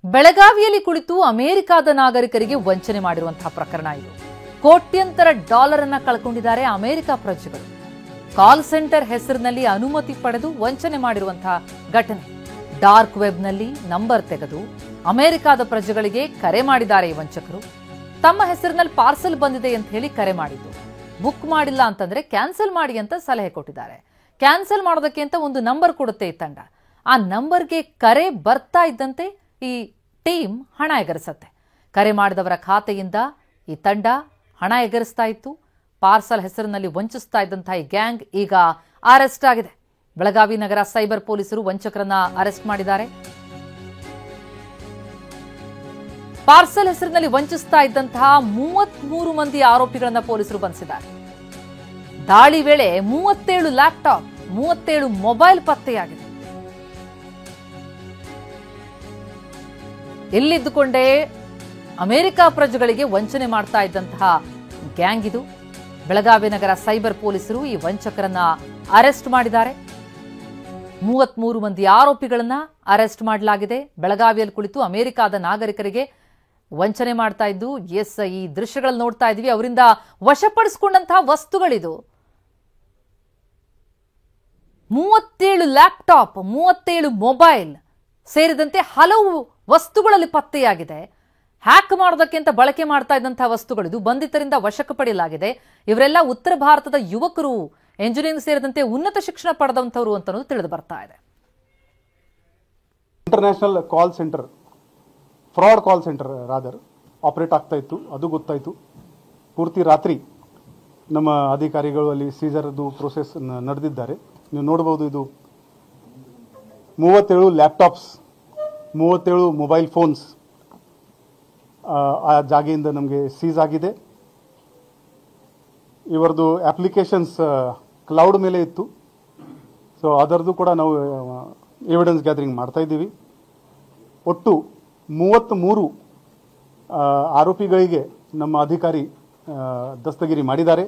ಬೆಳಗಾವಿಯಲ್ಲಿ ಕುಳಿತು ಅಮೆರಿಕದ ನಾಗರಿಕರಿಗೆ ವಂಚನೆ ಮಾಡಿರುವಂತಹ ಪ್ರಕರಣ ಇದು. ಕೋಟ್ಯಂತರ ಡಾಲರ್ ಅನ್ನ ಕಳ್ಕೊಂಡಿದ್ದಾರೆ ಅಮೆರಿಕ ಪ್ರಜೆಗಳು. ಕಾಲ್ ಸೆಂಟರ್ ಹೆಸರಿನಲ್ಲಿ ಅನುಮತಿ ಪಡೆದು ವಂಚನೆ ಮಾಡಿರುವಂತಹ ಘಟನೆ. ಡಾರ್ಕ್ ವೆಬ್ನಲ್ಲಿ ನಂಬರ್ ತೆಗೆದು ಅಮೆರಿಕದ ಪ್ರಜೆಗಳಿಗೆ ಕರೆ ಮಾಡಿದ್ದಾರೆ ಈ ವಂಚಕರು. ತಮ್ಮ ಹೆಸರಿನಲ್ಲಿ ಪಾರ್ಸಲ್ ಬಂದಿದೆ ಅಂತ ಹೇಳಿ ಕರೆ ಮಾಡಿದ್ದು. ಬುಕ್ ಮಾಡಿಲ್ಲ ಅಂತಂದ್ರೆ ಕ್ಯಾನ್ಸಲ್ ಮಾಡಿ ಅಂತ ಸಲಹೆ ಕೊಟ್ಟಿದ್ದಾರೆ. ಕ್ಯಾನ್ಸಲ್ ಮಾಡೋದಕ್ಕೆ ಅಂತ ಒಂದು ನಂಬರ್ ಕೊಡುತ್ತೆ ಈ ತಂಡ. ಆ ನಂಬರ್ಗೆ ಕರೆ ಬರ್ತಾ ಇದ್ದಂತೆ ಈ ಟೀಮ್ ಹಣ ಎಗರಿಸುತ್ತೆ. ಕರೆ ಮಾಡಿದವರ ಖಾತೆಯಿಂದ ಈ ತಂಡ ಹಣ ಎಗರಿಸ್ತಾ ಇತ್ತು. ಪಾರ್ಸಲ್ ಹೆಸರಿನಲ್ಲಿ ವಂಚಿಸ್ತಾ ಇದ್ದಂತಹ ಈ ಗ್ಯಾಂಗ್ ಈಗ ಅರೆಸ್ಟ್ ಆಗಿದೆ. ಬೆಳಗಾವಿ ನಗರ ಸೈಬರ್ ಪೊಲೀಸರು ವಂಚಕರನ್ನ ಅರೆಸ್ಟ್ ಮಾಡಿದ್ದಾರೆ. ಪಾರ್ಸಲ್ ಹೆಸರಿನಲ್ಲಿ ವಂಚಿಸ್ತಾ ಇದ್ದಂತಹ 33 ಮಂದಿ ಆರೋಪಿಗಳನ್ನ ಪೊಲೀಸರು ಬಂಧಿಸಿದ್ದಾರೆ. ದಾಳಿ ವೇಳೆ 37 ಲ್ಯಾಪ್ಟಾಪ್, 37 ಮೊಬೈಲ್ ಪತ್ತೆಯಾಗಿದೆ. ಇಲ್ಲಿದ್ದುಕೊಂಡೇ ಅಮೆರಿಕ ಪ್ರಜೆಗಳಿಗೆ ವಂಚನೆ ಮಾಡ್ತಾ ಇದ್ದಂತಹ ಗ್ಯಾಂಗ್ ಇದು. ಬೆಳಗಾವಿ ನಗರ ಸೈಬರ್ ಪೊಲೀಸರು ಈ ವಂಚಕರನ್ನ ಅರೆಸ್ಟ್ ಮಾಡಿದ್ದಾರೆ. 33 ಮಂದಿ ಆರೋಪಿಗಳನ್ನ ಅರೆಸ್ಟ್ ಮಾಡಲಾಗಿದೆ. ಬೆಳಗಾವಿಯಲ್ಲಿ ಕುಳಿತು ಅಮೆರಿಕದ ನಾಗರಿಕರಿಗೆ ವಂಚನೆ ಮಾಡ್ತಾ ಇದ್ದು, ಈ ದೃಶ್ಯಗಳಲ್ಲಿ ನೋಡ್ತಾ ಇದೀವಿ. ಅವರಿಂದ ವಶಪಡಿಸಿಕೊಂಡಂತಹ ವಸ್ತುಗಳಿದು. 37 ಲ್ಯಾಪ್ಟಾಪ್, 37 ಮೊಬೈಲ್ ಸೇರಿದಂತೆ ಹಲವು ವಸ್ತುಗಳಲ್ಲಿ ಪತ್ತೆಯಾಗಿದೆ. ಹ್ಯಾಕ್ ಮಾಡೋದಕ್ಕೆ ಅಂತ ಬಳಕೆ ಮಾಡ್ತಾ ಇದ್ದಂತಹ ವಸ್ತುಗಳಿದು. ಬಂಧಿತರಿಂದ ವಶಕ್ಕೆ ಪಡೆಯಲಾಗಿದೆ. ಇವರೆಲ್ಲ ಉತ್ತರ ಭಾರತದ ಯುವಕರು, ಎಂಜಿನಿಯರಿಂಗ್ ಸೇರಿದಂತೆ ಉನ್ನತ ಶಿಕ್ಷಣ ಪಡೆದಂತವರು ಅಂತ ತಿಳಿದು ಬರ್ತಾ ಇದೆ. International call centre, fraud call centre rather operate ಆಗ್ತಾ ಇತ್ತು. ಅದು ಗೊತ್ತಾಯಿತು. ಪೂರ್ತಿ ರಾತ್ರಿ ನಮ್ಮ ಅಧಿಕಾರಿಗಳು ಅಲ್ಲಿ ಸೀಸರ್ದು ಪ್ರೋಸೆಸ್ ನಡೆದಿದ್ದಾರೆ. ನೀವು ನೋಡಬಹುದು, ಇದು 37 ಲ್ಯಾಪ್ಟಾಪ್ಸ್, 37 ಮೊಬೈಲ್ ಫೋನ್ಸ್ ಆ ಜಾಗೆಯಿಂದ ನಮಗೆ ಸೀಸ್ ಆಗಿದೆ. ಇವರದು ಅಪ್ಲಿಕೇಶನ್ಸ್ ಕ್ಲೌಡ್ ಮೇಲೆ ಇತ್ತು. ಸೊ ಅದರದ್ದು ಕೂಡ ನಾವು ಎವಿಡೆನ್ಸ್ ಗ್ಯಾದರಿಂಗ್ ಮಾಡ್ತಾ ಇದ್ದೀವಿ. ಒಟ್ಟು 33 ಆರೋಪಿಗಳಿಗೆ ನಮ್ಮ ಅಧಿಕಾರಿ ದಸ್ತಗಿರಿ ಮಾಡಿದ್ದಾರೆ.